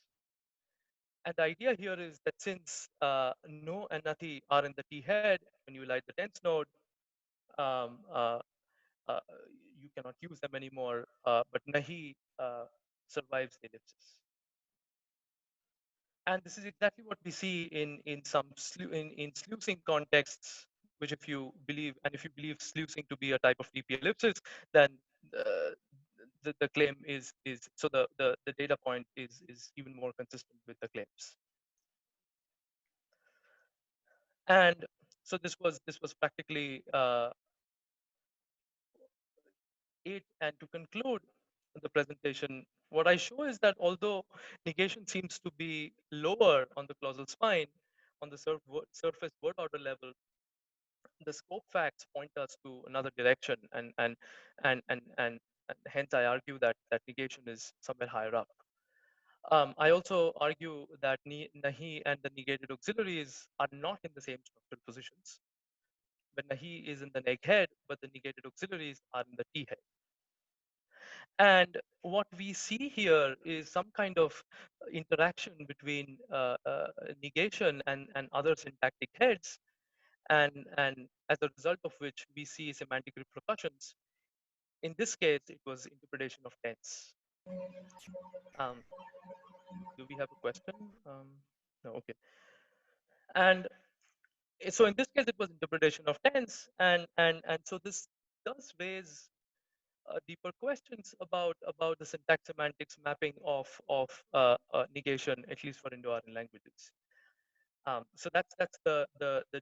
And the idea here is that since no and nathi are in the T head, when you light the tens node, um, uh, uh, you cannot use them anymore, but nahi survives the ellipsis. And this is exactly what we see in some in sluicing contexts, which if you believe sluicing to be a type of TP ellipsis, then uh, the claim is so the data point is even more consistent with the claims. And so this was practically it. And to conclude the presentation, what I show is that although negation seems to be lower on the causal spine, on the surface word order level, the scope facts point us to another direction, and hence I argue that negation is somewhere higher up. I also argue that nahi and the negated auxiliaries are not in the same structural positions. When nahi is in the neg head, but the negated auxiliaries are in the T head. And what we see here is some kind of interaction between negation and other syntactic heads, and as a result of which we see semantic repercussions. In this case, it was interpretation of tense. Um, do we have a question? No, okay. And so in this case, it was interpretation of tense, and so this does raise deeper questions about the syntax semantics mapping of negation, at least for Indo-Aryan languages. So that's the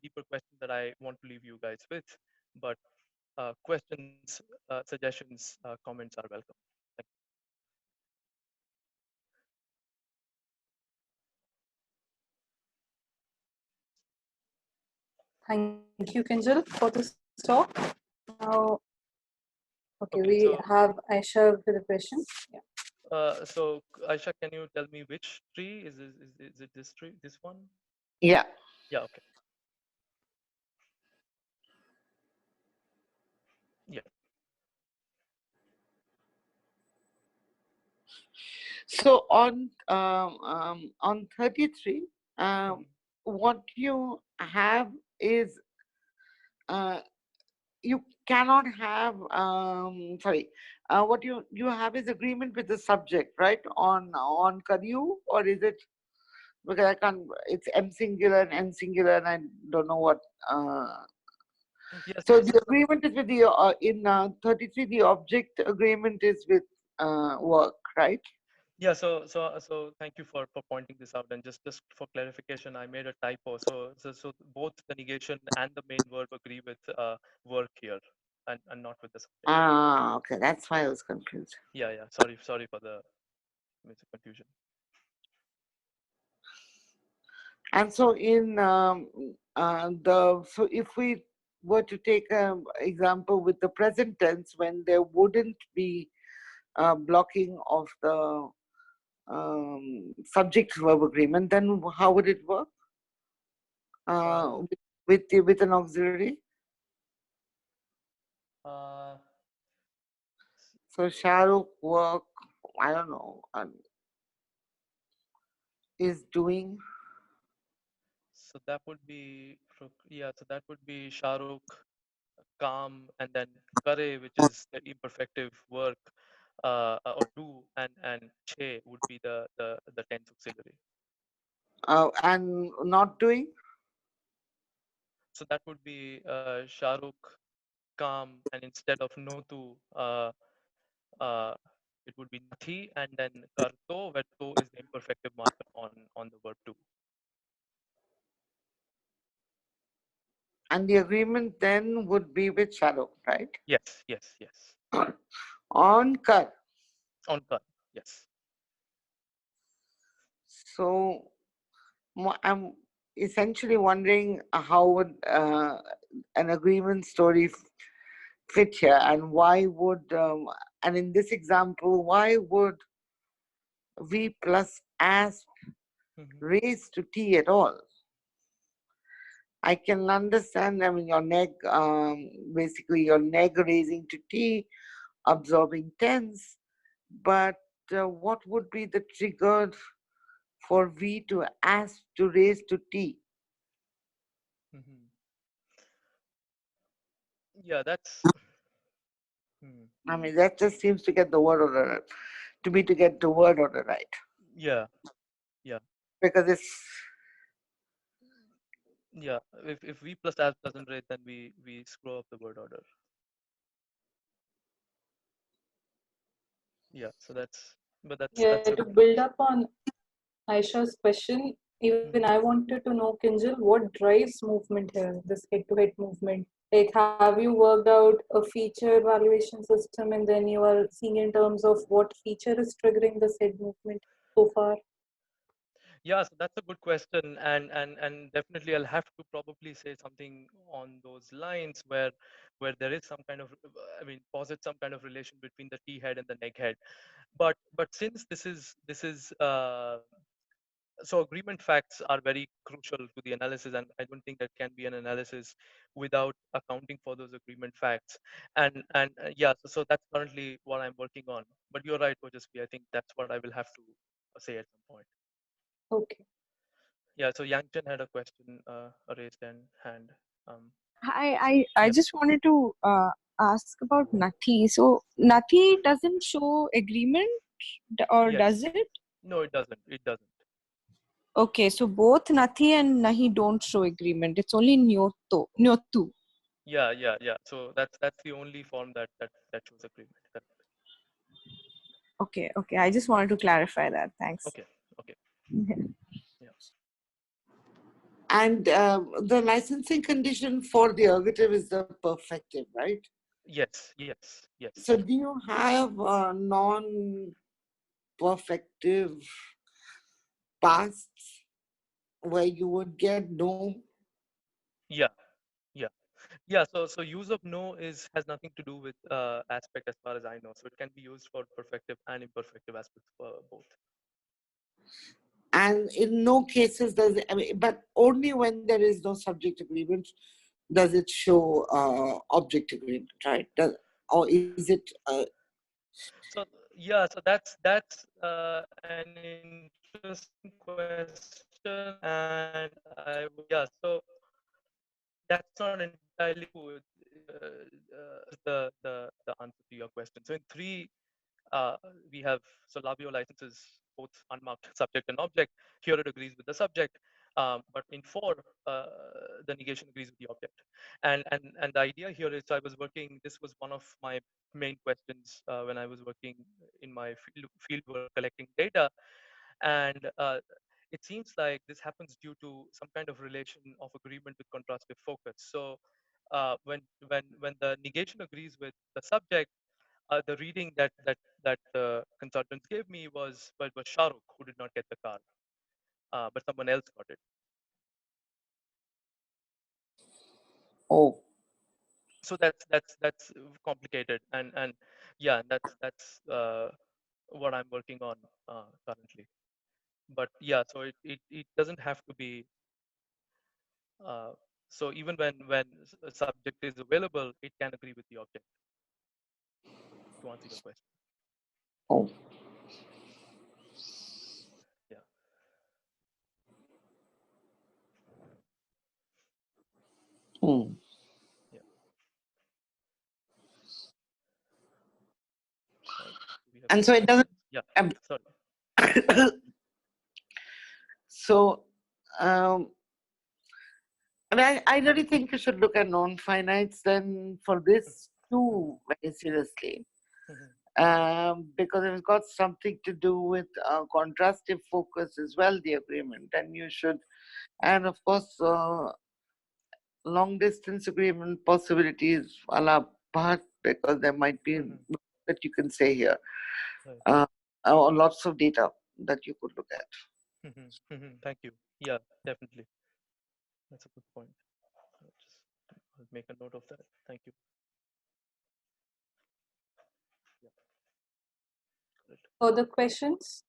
deeper question that I want to leave you guys with. But questions, suggestions, comments are welcome. Thank Thank you, Kinjal, for this talk. Now, okay, Okay, we so have Aisha with a question. Yeah. so Aisha, can you tell me which tree is it this tree, this one? Yeah. Yeah, okay. Yeah. So on 33, Mhm. what you have is you cannot have what you have is agreement with the subject, right? On Kariu, or is it, because I can't, it's M singular and N singular and I don't know what Yes. so the agreement is with the in 33 the object agreement is with work, right? Yeah, so thank you for pointing this out. And just for clarification, I made a typo. So both the negation and the main verb agree with work here, and not with the subject. Okay, that's why I was confused. Yeah. Sorry for the confusion. And so in so if we were to take an example with the present tense, when there wouldn't be blocking of the subject verb agreement, then how would it work with an auxiliary? Uh, So Shahrukh work, I don't know, is doing. so that would be so that would be Shahrukh, Kam, and then Kare, which is the imperfective work, or do, and Che would be the tense auxiliary. And not doing. So that would be Shahrukh, Kam, and instead of Notu, uh, it would be Nathi, and then Karto, where to is the imperfective marker on the verb to. And the agreement then would be with Shahrukh, right? Yes. On Kar. On Kar, yes. So I'm essentially wondering how would an agreement story fit here, and why would and in this example, why would V plus as raised to T at all? I can understand, I mean, your neg, basically your neg raising to T, absorbing tense, but what would be the trigger for V to as to raise to T? Yeah, that's. I mean, that just seems to get the word order, to me, to get the word order right. Yeah. Because it's. Yeah, if V plus as doesn't rate, then we screw up the word order. Yeah, so that's Yeah, to build up on Aisha's question, even I wanted to know, Kinjal, what drives movement here, this head-to-head movement? Like, have you worked out a feature evaluation system, and then you are seeing in terms of what feature is triggering this head movement so far? Yeah, so that's a good question, and definitely I'll have to probably say something on those lines where there is some kind of, I mean, posit some kind of relation between the T head and the neg head. But since this is so agreement facts are very crucial to the analysis, and I don't think that can be an analysis without accounting for those agreement facts. And yeah, so that's currently what I'm working on. But you're right, Ojasvi, I think that's what I will have to say at some point. Okay. Yeah, so Yangchen had a question, raised hand. I just wanted to ask about Nathi. So Nathi doesn't show agreement, or Yes. does it? No, it doesn't. It doesn't. Okay, so both Nathi and Nahi don't show agreement. It's only Nyotu. Yeah. So that's the only form that shows agreement. Correct. Okay. I just wanted to clarify that. Thanks. Okay. Yeah. And the licensing condition for the ergative is the perfective, right? Yes. So do you have non-perfective pasts where you would get no? Yeah. So use of no has nothing to do with aspect as far as I know. So it can be used for perfective and imperfective aspects for both. And in no cases does it, I mean, but only when there is no subject agreement does it show object agreement, right? Or is it? So so that's an interesting question, and so that's not entirely true. The answer to your question. So in three, we have so Labio licenses both unmarked subject and object. Here it agrees with the subject, but in four, the negation agrees with the object. And the idea here is, so I was working. This was one of my main questions when I was working in my field work collecting data, and it seems like this happens due to some kind of relation of agreement with contrastive focus. So when the negation agrees with the subject, the reading that the consultants gave me was Shahrukh, who did not get the car, but someone else got it. Oh, So that's complicated, and yeah, that's what I'm working on currently. But yeah, so it doesn't have to be. Uh, so even when a subject is available, it can agree with the object. To answer your question. oh. Yeah. Hmm. Yeah. Right. Do we have And any so it doesn't. questions? Yeah. um, Sorry. So, I really think you should look at non-finites then for this too very seriously, because it's got something to do with contrastive focus as well, the agreement, and you should, and of course, long distance agreement possibilities a la part, because there might be that you can say here, Right. or lots of data that you could look at. Thank you. Yeah, definitely. That's a good point. I'll make a note of that. Thank you. Yeah, correct. Further questions?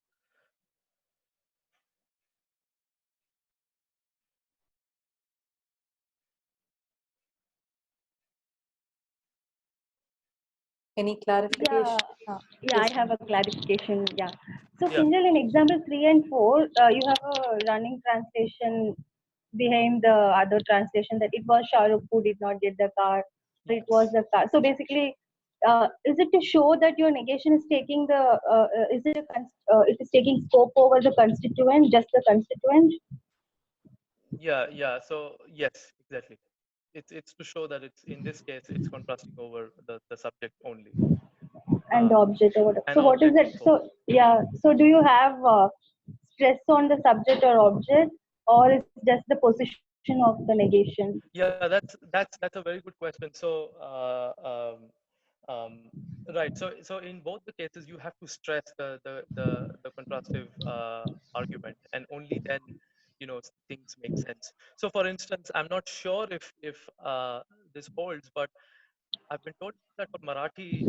Any clarification? Yeah, I Yes. have a clarification. Yeah. So, Yeah. Kinjal, in example 3 and 4, you have a running translation behind the other translation that it was Shahrukh who did not get the car, or it was Yes. the car. So, basically, is it to show that your negation is taking it is taking scope over the constituent, just the constituent? Yeah. So yes, exactly. It's to show that it's in this case it's contrasting over the subject only. And the object or whatever. An So what is object it? in both. So yeah. So do you have stress on the subject or object, or is just the position of the negation? Yeah, that's a very good question. So right. So in both the cases, you have to stress the contrastive argument, and only then things make sense. So for instance, I'm not sure if this holds, but I've been told that for Marathi,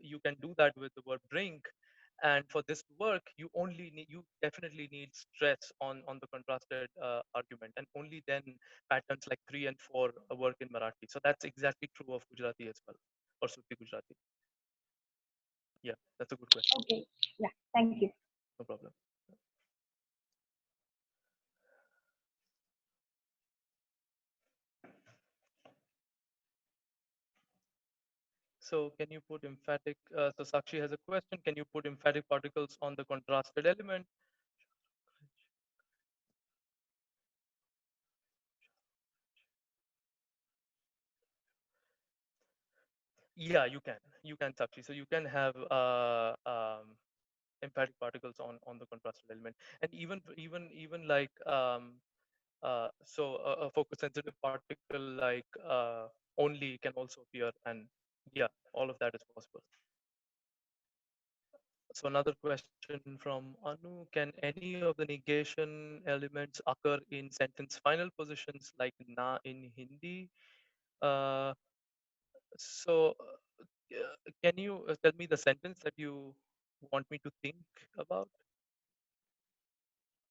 you can do that with the word drink, and for this to work, you definitely need stress on the contrasted argument, and only then patterns like 3 and 4 work in Marathi. So that's exactly true of Gujarati as well, or Surati Gujarati. Yeah, that's a good question. Okay. Yeah. Thank you. No problem. So can you put emphatic? So Sakshi has a question. Can you put emphatic particles on the contrasted element? Yeah, you can, Sakshi. So you can have emphatic particles on the contrasted element, and even like so a focus sensitive particle like only can also appear, and yeah, all of that is possible. So another question from Anu: can any of the negation elements occur in sentence final positions like na in Hindi? Uh, so can you tell me the sentence that you want me to think about?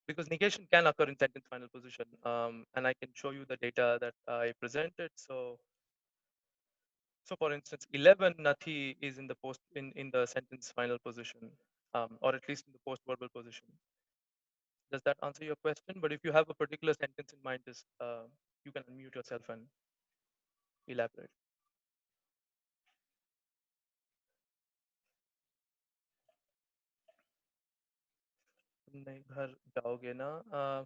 Because negation can occur in sentence final position, and I can show you the data that I presented. So for instance, 11 nathi is in the in the sentence final position, or at least in the post verbal position. Does that answer your question? But if you have a particular sentence in mind, just you can unmute yourself and elaborate. नहीं घर जाओगे ना?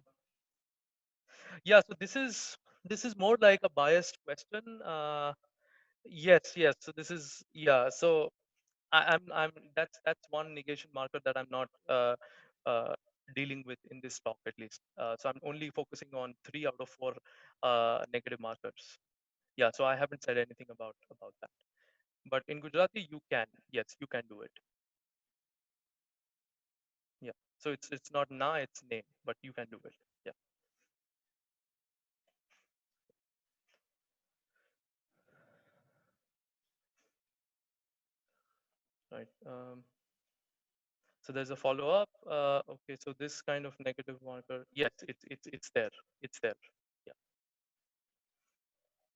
Yeah, so this is more like a biased question. Yes. So this is, yeah. So I'm that's one negation marker that I'm not uh, dealing with in this talk, at least. So I'm only focusing on 3 out of 4 negative markers. Yeah, so I haven't said anything about that. But in Gujarati, you can, yes, you can do it. Yeah. So it's not na, it's ne, but you can do it. Yeah. Right. So there's a follow-up. Okay, so this kind of negative marker, yes, it's there. It's there. Yeah,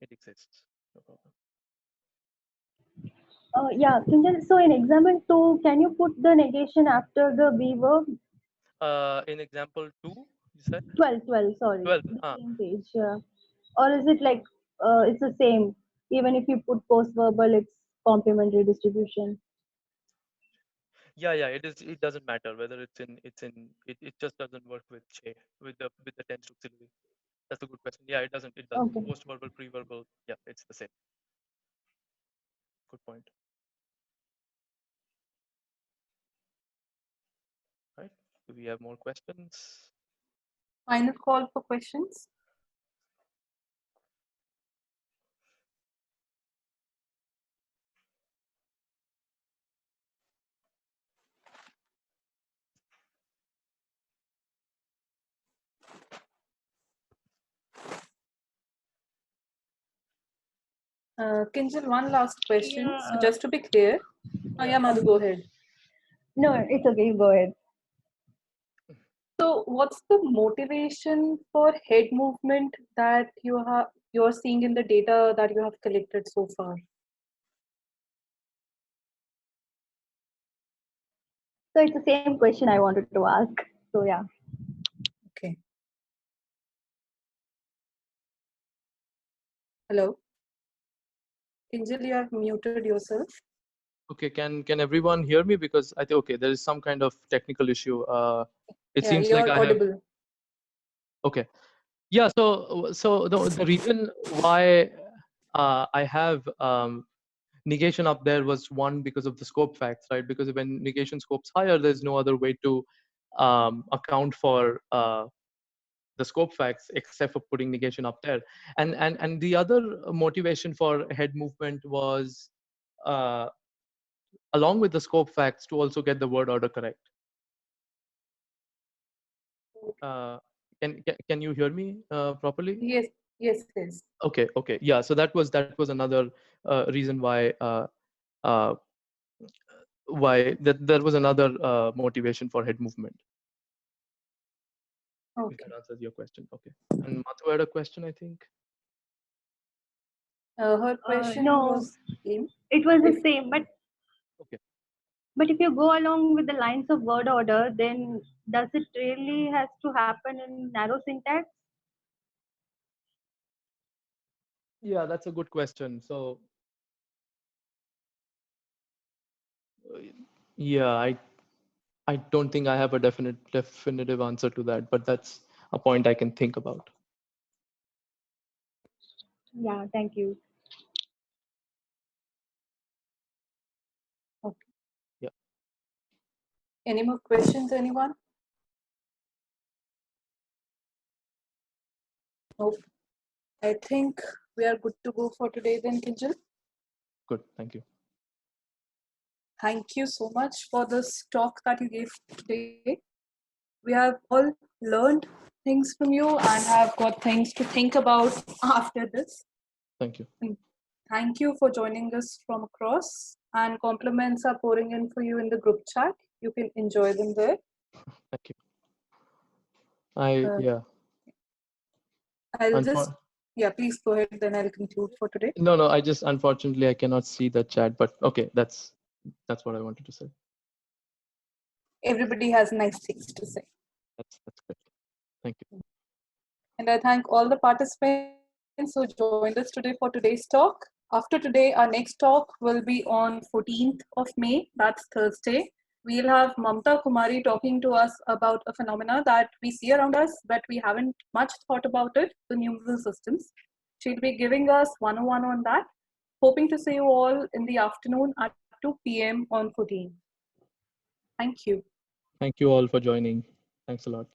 it exists. No problem. Yeah, Kinjal, so in example 2, can you put the negation after the be verb? In example 2, you said 12, sorry, 12. the same page. Or is it like it's the same? Even if you put post verbal, it's complementary distribution. Yeah, it is. It doesn't matter whether it just doesn't work with che with the tense auxiliary. That's a good question. Yeah, it doesn't. It doesn't. Okay. Post verbal, pre verbal. Yeah, it's the same. Good point. Right. Do we have more questions? Final call for questions. Kinjal, one last question. Yeah. So just to be clear, oh yeah, Madhu, go ahead. No, it's okay. Go ahead. So what's the motivation for head movement that you're seeing in the data that you have collected so far? So it's the same question I wanted to ask. So yeah. Okay. Hello. Kinjal, you have muted yourself. Okay, can everyone hear me? Because I think, okay, there is some kind of technical issue. It Yeah, seems like you're I have. audible. Okay. Yeah. So the reason why I have negation up there was one because of the scope facts, right? Because when negation scope's higher, there's no other way to account for the scope facts except for putting negation up there. And the other motivation for head movement was along with the scope facts to also get the word order correct. Can you hear me properly? Yes. Okay. Yeah. So that was another reason why there was another motivation for head movement. If Okay. that answers your question. Okay. And Mathu had a question, I think. Her question No, was same. it was the If same. But Okay. But if you go along with the lines of word order, then does it really has to happen in narrow syntax? Yeah, that's a good question. So yeah, I don't think I have a definitive answer to that, but that's a point I can think about. Yeah, thank you. Okay. Yeah. Any more questions, anyone? Nope. I think we are good to go for today then, Kinjal. Good. Thank you. Thank you so much for this talk that you gave today. We have all learned things from you and have got things to think about after this. Thank you. Thank you for joining us from across, and compliments are pouring in for you in the group chat. You can enjoy them there. Thank you. Uh, I'll just, Yeah. please go ahead, then I'll conclude for today. No, unfortunately I cannot see the chat, but okay, that's what I wanted to say. Everybody has nice things to say. That's good. Thank you. And I thank all the participants who joined us today for today's talk. After today, our next talk will be on 14th of May, that's Thursday. We'll have Mamta Kumari talking to us about a phenomena that we see around us, but we haven't much thought about it, the numeral systems. She'll be giving us 101 on that. Hoping to see you all in the afternoon at 2 p.m. on 14th. Thank you. Thank you all for joining. Thanks a lot.